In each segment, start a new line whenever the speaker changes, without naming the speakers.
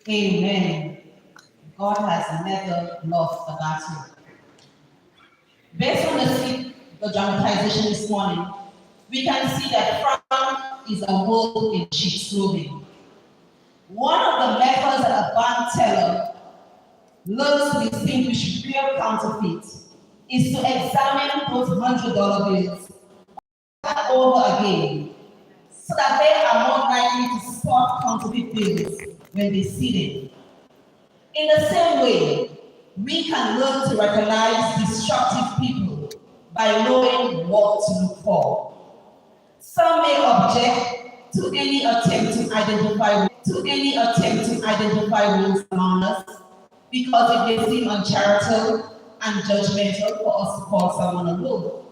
Amen. God has never lost a battle. Based on the dramatization this morning, we can see that Frank is a wolf in sheep's clothing. One of the methods that a bank teller learns to distinguish real counterfeit is to examine those $100 bills over again so that they are more likely to spot counterfeit bills when they see them. In the same way, we can learn to recognize destructive people by knowing what to look for. Some may object to any attempt to identify rules among us because it may seem uncharitable and judgmental for us to call someone a wolf.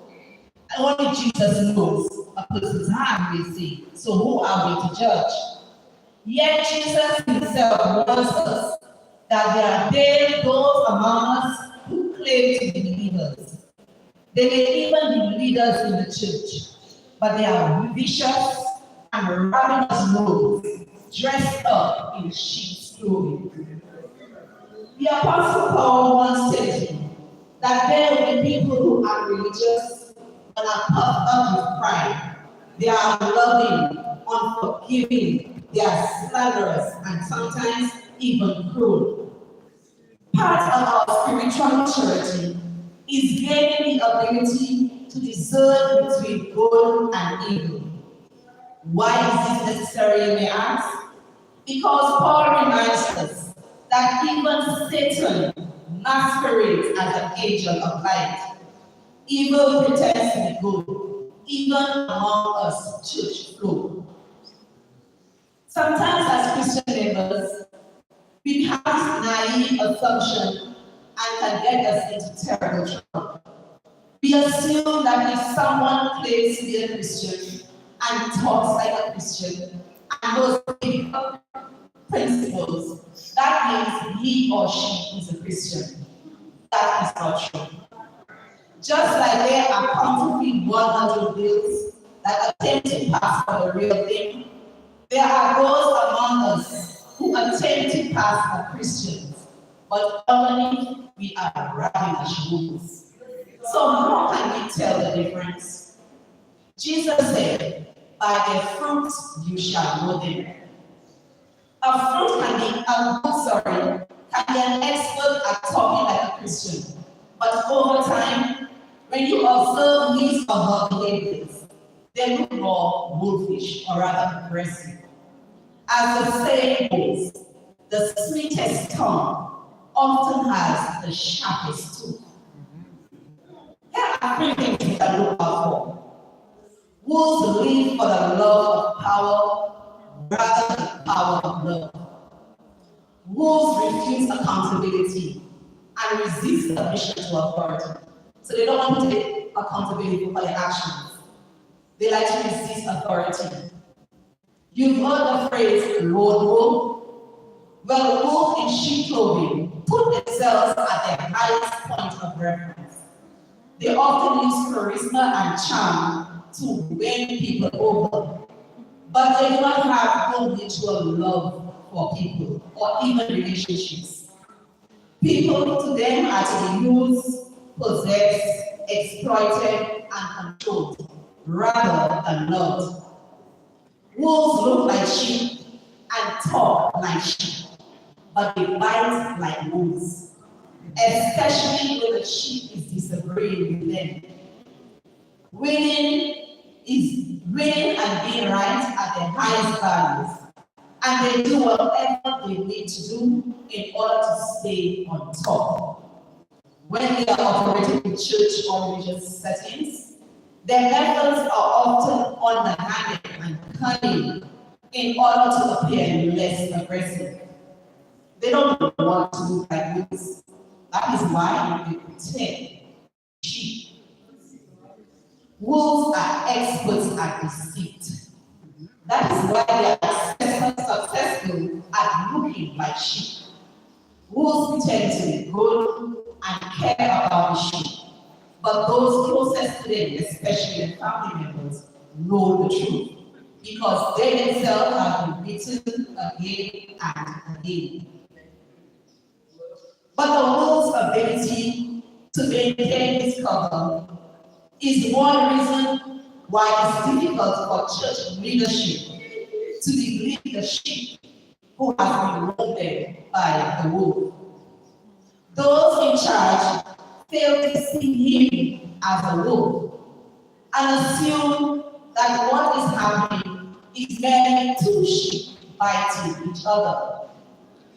Only Jesus knows a person's heart, we see. So who are we to judge? Yet Jesus himself warns us that there are those among us who claim to be believers. They may even be leaders in the church, but they are vicious and ravenous wolves dressed up in sheep's clothing. The Apostle Paul once said that there will be people who are religious and are puffed up with pride. They are unloving, unforgiving, they are slanderous, and sometimes even cruel. Part of our spiritual maturity is gaining the ability to discern between good and evil. Why is this necessary, you may ask? Because Paul reminds us that even Satan masquerades as an angel of light. Evil pretends to be good, even among us church folk. Sometimes as Christian members, we have this naive assumption and can get us into terrible trouble. We assume that if someone claims to be a Christian and talks like a Christian and knows biblical principles, that means he or she is a Christian. That is not true. Just like there are counterfeit 100 bills that attempt to pass for the real thing, there are those among us who attempt to pass for Christians, but only we are ravenous wolves. So how can we tell the difference? Jesus said, by their fruits you shall know them. A fruit can be an expert at talking like a Christian, but over time, when you observe his or her behaviors, they look more wolfish or rather aggressive. As the saying goes, the sweetest tongue often has the sharpest tooth. Here are three things we can look out for. Wolves live for the love of power rather than the power of love. Wolves refuse accountability and resist submission to authority. So they don't want to take accountability for their actions. They like to resist authority. You've heard the phrase lone wolf. Well, wolves in sheep clothing put themselves at their highest point of reference. They often use charisma and charm to win people over, but they do not have no mutual love for people or even relationships. People to them are to be used, possessed, exploited, and controlled, rather than loved. Wolves look like sheep and talk like sheep, but they bite like wolves, especially when the sheep is disagreeing with them. Winning and being right are their highest values, and they do whatever they need to do in order to stay on top. When they are operating in church or religious settings, their methods are often underhanded and cunning in order to appear less aggressive. They don't want to look like wolves. That is why they pretend sheep. Wolves are experts at deceit. That is why they are successful at looking like sheep. Wolves pretend to be good and care about the sheep, but those closest to them, especially their family members, know the truth because they themselves have been bitten, again and again. But the wolf's ability to maintain its cover is one reason why it's difficult for church leadership to lead the sheep who have been wounded by the wolf. Those in charge fail to see him as a wolf and assume that what is happening is merely two sheep fighting each other.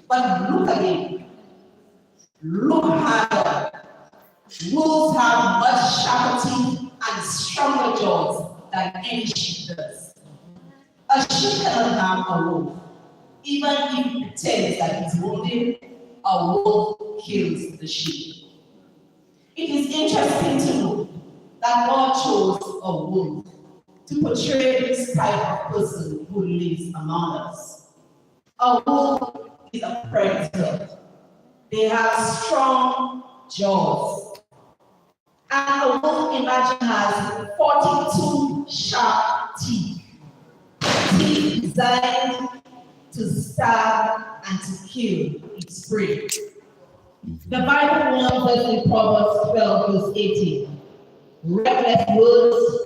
But look again. Look harder. Wolves have much sharper teeth and stronger jaws than any sheep does. A sheep cannot harm a wolf. Even if it pretends that it's wounded, a wolf kills the sheep. It is interesting to note that God chose a wolf to portray this type of person who lives among us. A wolf is a predator. They have strong jaws. And a wolf, imagine, has 42 sharp teeth. Teeth designed to stab and to kill its prey. The Bible warns us in Proverbs 12, verse 18. Reckless words